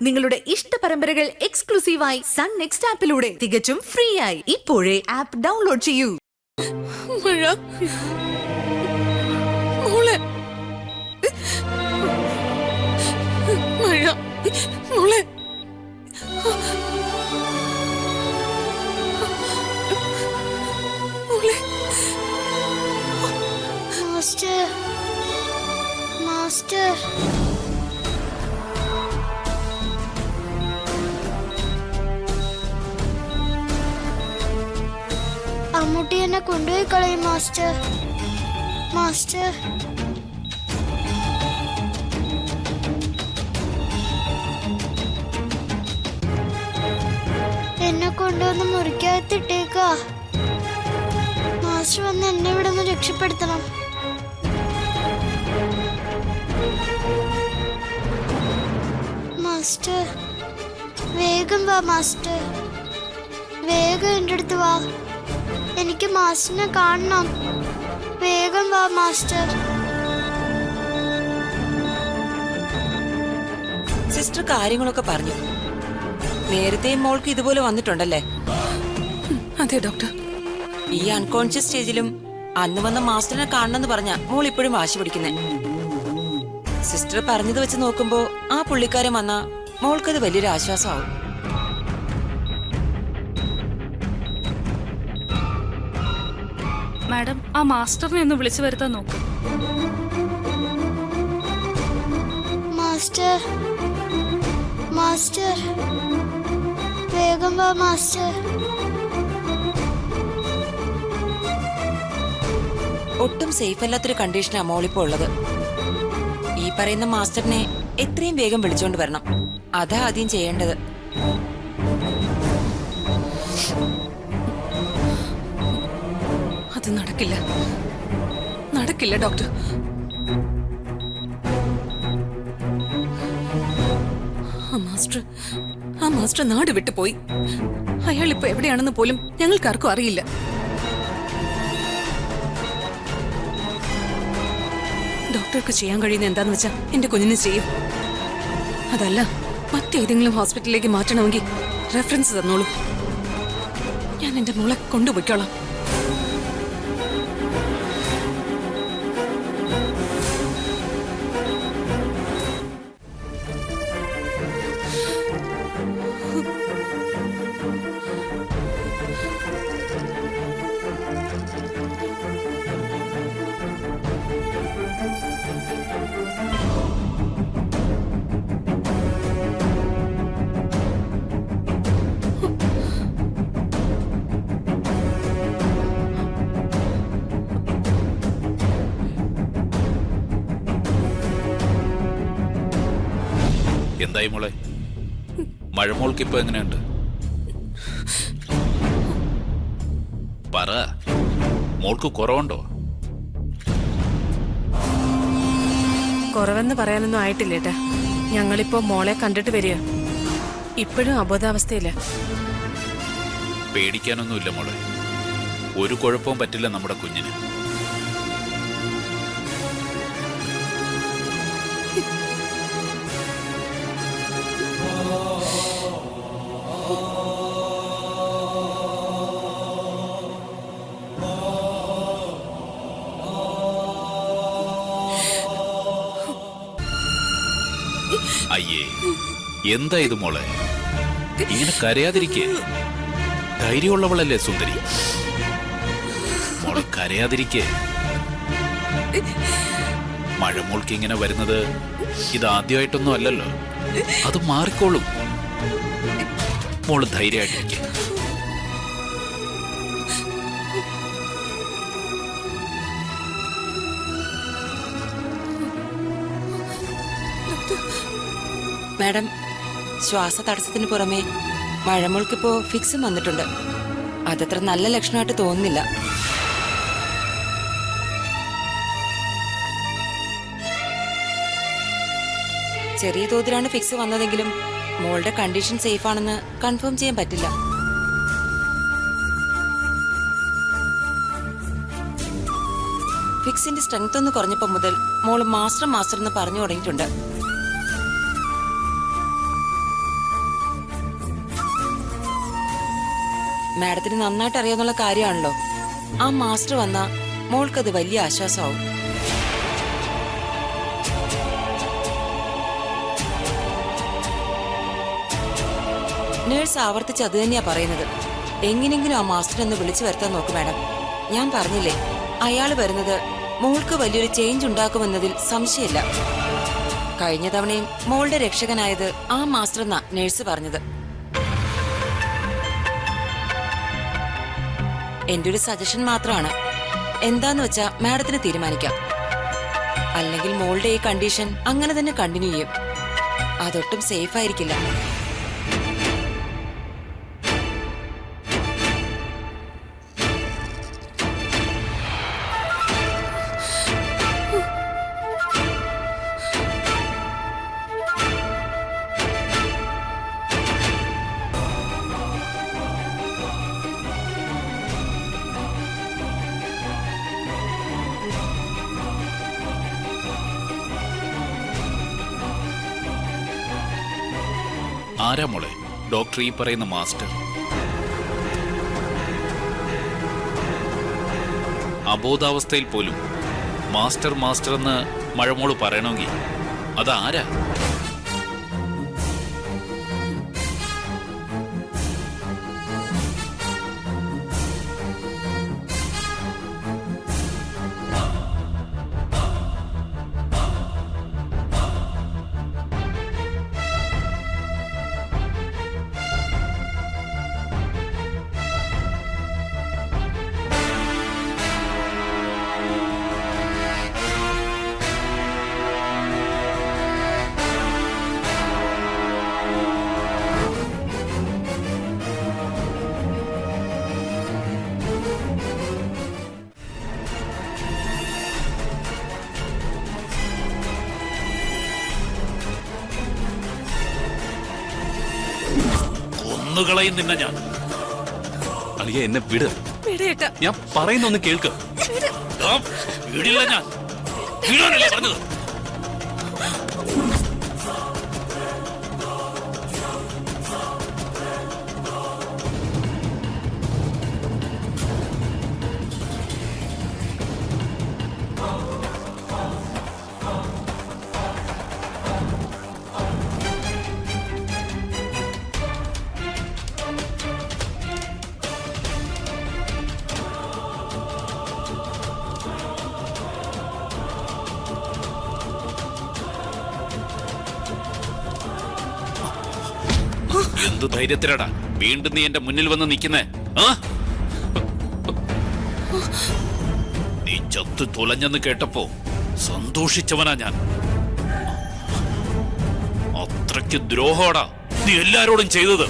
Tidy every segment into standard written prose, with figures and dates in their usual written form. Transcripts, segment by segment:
നിങ്ങളുടെ ഇഷ്ട പരമ്പരകൾ എക്സ്ക്ലൂസീവായി സൺ നെക്സ്റ്റ് ആപ്പിലൂടെ തികച്ചും ഫ്രീ ആയി ഇപ്പോഴേ ആപ്പ് ഡൗൺലോഡ് ചെയ്യൂ. മഴ മോളെ മഴ മോളെ മോളെ മാസ്റ്റർ മാസ്റ്റർ അമ്മൂട്ടി എന്നെ കൊണ്ടുപോയി കളയും മാസ്റ്റർ. മാസ്റ്റർ എന്നെ കൊണ്ടുവന്ന് മുറിക്കകത്തിട്ടേക്ക. മാസ്റ്റർ വന്ന് എന്നെ ഇവിടെ നിന്ന് രക്ഷപ്പെടുത്തണം. മാസ്റ്റർ വേഗം വാ മാസ്റ്റർ, വേഗം എൻ്റെ അടുത്ത് വാ. എനിക്ക് മാസ്റ്ററിനെ കാണണം. വേഗം വാ മാസ്റ്റർ. സിസ്റ്റർ കാര്യങ്ങളൊക്കെ പറഞ്ഞു. നേരത്തെ മോൾക്ക് ഇതുപോലെ വന്നിട്ടുണ്ടല്ലേ? അതെ ഡോക്ടർ. ഈ അൺകോൺഷ്യസ് സ്റ്റേജിലും അന്ന് വന്ന മാസ്റ്ററിനെ കാണണമെന്ന് പറഞ്ഞ മോൾ ഇപ്പോഴും വാശി പിടിക്കുന്നേ. സിസ്റ്റർ പറഞ്ഞത് വെച്ച് നോക്കുമ്പോ ആ പുള്ളിക്കാരൻ വന്ന മോൾക്കത് വലിയൊരു ആശ്വാസമാവും. മാഡം, ആ മാസ്റ്ററിനെ ഒന്ന് വിളിച്ചു വരുത്താൻ നോക്കും. മാസ്റ്റർ മാസ്റ്റർ വേഗം വാ മാസ്റ്റർ. ഒട്ടും സേഫ് അല്ലാത്തൊരു കണ്ടീഷനാ മോളിപ്പോ ഉള്ളത്. ഈ പറയുന്ന മാസ്റ്ററിനെ എത്രയും വേഗം വിളിച്ചോണ്ട് വരണം. അതാ ആദ്യം ചെയ്യേണ്ടത്. അത് നടക്കില്ല, നടക്കില്ല ഡോക്ടർ. ആ മാസ്റ്റർ നാട് വിട്ടു പോയി. അയാൾ ഇപ്പൊ എവിടെയാണെന്ന് പോലും ഞങ്ങൾക്കാർക്കും അറിയില്ല. ഡോക്ടർക്ക് ചെയ്യാൻ കഴിയുന്ന എന്താന്ന് വെച്ചാ എന്റെ കുഞ്ഞിന് ചെയ്യും. അതല്ല, മറ്റേതെങ്കിലും ഹോസ്പിറ്റലിലേക്ക് മാറ്റണമെങ്കിൽ റെഫറൻസ് തന്നോളൂ. ഞാൻ എന്റെ മോളെ കൊണ്ടുപോയിക്കോളാം. എന്തായി മോളെ, മഴമോൾക്ക് ഇപ്പൊ എങ്ങനെയുണ്ട്? പറ, മോൾക്ക് കുറവുണ്ടോ? കുറവെന്ന് പറയാനൊന്നും ആയിട്ടില്ലേട്ടാ. ഞങ്ങളിപ്പോ മോളെ കണ്ടിട്ട് വരിക. ഇപ്പോഴും അബോധാവസ്ഥയില്ല. പേടിക്കാനൊന്നുമില്ല മോളെ, ഒരു കുഴപ്പവും പറ്റില്ല നമ്മുടെ കുഞ്ഞിന്. അയ്യേ, എന്താ ഇത് മോളെ, ഇങ്ങനെ കരയാതിരിക്കേ. ധൈര്യമുള്ളവളല്ലേ സുന്ദരി, മോളെ കരയാതിരിക്കേ. മഴമോൾക്ക് ഇങ്ങനെ വരുന്നത് ഇതാദ്യമായിട്ടൊന്നും അല്ലല്ലോ, അത് മാറിക്കോളും. മോള് ധൈര്യമായിട്ടിരിക്കേ. മാഡം, ശ്വാസ തടസ്സത്തിന് പുറമെ മഴമോൾക്കിപ്പോ ഫിക്സും വന്നിട്ടുണ്ട്. അതത്ര നല്ല ലക്ഷണമായിട്ട് തോന്നുന്നില്ല. ചെറിയ തോതിലാണ് ഫിക്സ് വന്നതെങ്കിലും മോളുടെ കണ്ടീഷൻ സേഫ് ആണെന്ന് കൺഫേം ചെയ്യാൻ പറ്റില്ല. ഫിക്സിന്റെ സ്ട്രെങ്ത് ഒന്ന് കുറഞ്ഞപ്പോ മുതൽ മോള് മാസ്റ്റർ മാസ്റ്റർ എന്ന് പറഞ്ഞു തുടങ്ങിയിട്ടുണ്ട്. മാഡത്തിന് നന്നായിട്ട് അറിയാവുന്ന കാര്യമാണല്ലോ. ആ മാസ്റ്റർ വന്ന മോൾക്കത് വലിയ ആശ്വാസമാവും. നേഴ്സ് ആവർത്തിച്ച് അത് തന്നെയാ പറയുന്നത്. എങ്ങനെങ്കിലും ആ മാസ്റ്റർ ഒന്ന് വിളിച്ചു വരുത്താൻ നോക്ക് മാഡം. ഞാൻ പറഞ്ഞില്ലേ, അയാള് വരുന്നത് മോൾക്ക് വലിയൊരു ചേഞ്ച് ഉണ്ടാക്കുമെന്നതിൽ സംശയമില്ല. കഴിഞ്ഞ തവണയും മോളുടെ രക്ഷകനായത് ആ മാസ്റ്റർ എന്നാ നേഴ്സ് പറഞ്ഞത്. എന്റെ ഒരു സജഷൻ മാത്രമാണ്. എന്താന്ന് വെച്ചാ മാഡത്തിന് തീരുമാനിക്കാം. അല്ലെങ്കിൽ മോളുടെ ഈ കണ്ടീഷൻ അങ്ങനെ തന്നെ കണ്ടിന്യൂ ചെയ്യും. അതൊട്ടും സേഫ് ആയിരിക്കില്ല. ആരാ മോളെ ഡോക്ടർ ഈ പറയുന്ന മാസ്റ്റർ? അബോധാവസ്ഥയിൽ പോലും മാസ്റ്റർ മാസ്റ്റർ എന്ന് മഴമോള് പറയണമെങ്കിൽ അതാരാ? കൊന്നുകളയും നിന്നെ ഞാൻ. അളിയ എന്നെ വിട്. വിടേട്ടാ. ഞാൻ പറയുന്നൊന്ന് കേൾക്ക്. വീടില്ല ഞാൻ. വീടാനല്ലേ പറഞ്ഞത്? എന്തു ധൈര്യത്തിലടാ വീണ്ടും നീ എന്റെ മുന്നിൽ വന്ന് നിൽക്കുന്നേ? നീ ചത്തു തുലഞ്ഞെന്ന് കേട്ടപ്പോ സന്തോഷിച്ചവനാ ഞാൻ. അത്രയ്ക്ക് ദ്രോഹോടാ നീ എല്ലാരോടും ചെയ്തത്.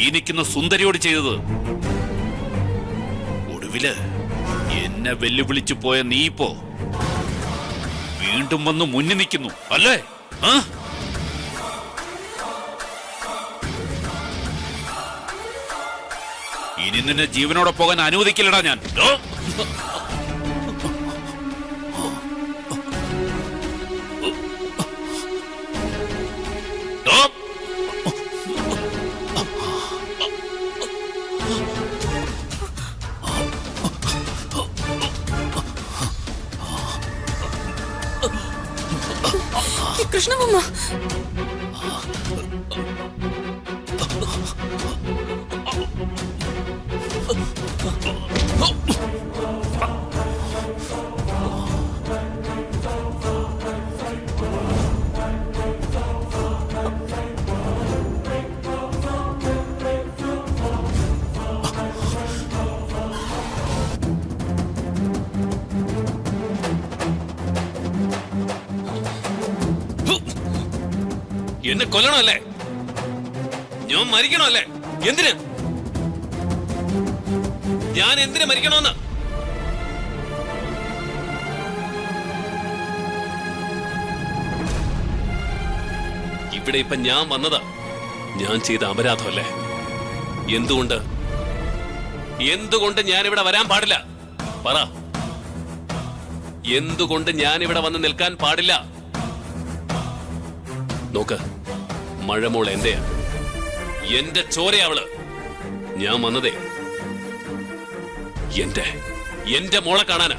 ഈ നിൽക്കുന്ന സുന്ദരിയോട് ചെയ്തത്. ഒടുവില് എന്നെ വെല്ലുവിളിച്ചു പോയ നീ ഇപ്പോ വീണ്ടും വന്ന് മുന്നിൽ നിൽക്കുന്നു അല്ലേ? ഇനി നിന്നെ ജീവനോടെ പോകാൻ അനുവദിക്കില്ലടാ ഞാൻ. കൃഷ്ണമ്മ, എന്നെ കൊല്ലണമല്ലേ? ഞാൻ മരിക്കണമല്ലേ? എന്തിന്? ഞാൻ എന്തിന് മരിക്കണമെന്ന്? ഇവിടെ ഇപ്പൊ ഞാൻ വന്നത് ഞാൻ ചെയ്ത അപരാധമല്ലേ? എന്തുകൊണ്ട് ഞാനിവിടെ വരാൻ പാടില്ല? പറ. എന്തുകൊണ്ട് ഞാനിവിടെ വന്ന് നിൽക്കാൻ പാടില്ല? നോക്ക്, മഴമോൾ എന്റെയാ. എന്റെ ചോരയാവള്. ഞാൻ വന്നതേ എന്റെ മോളെ കാണാനാ.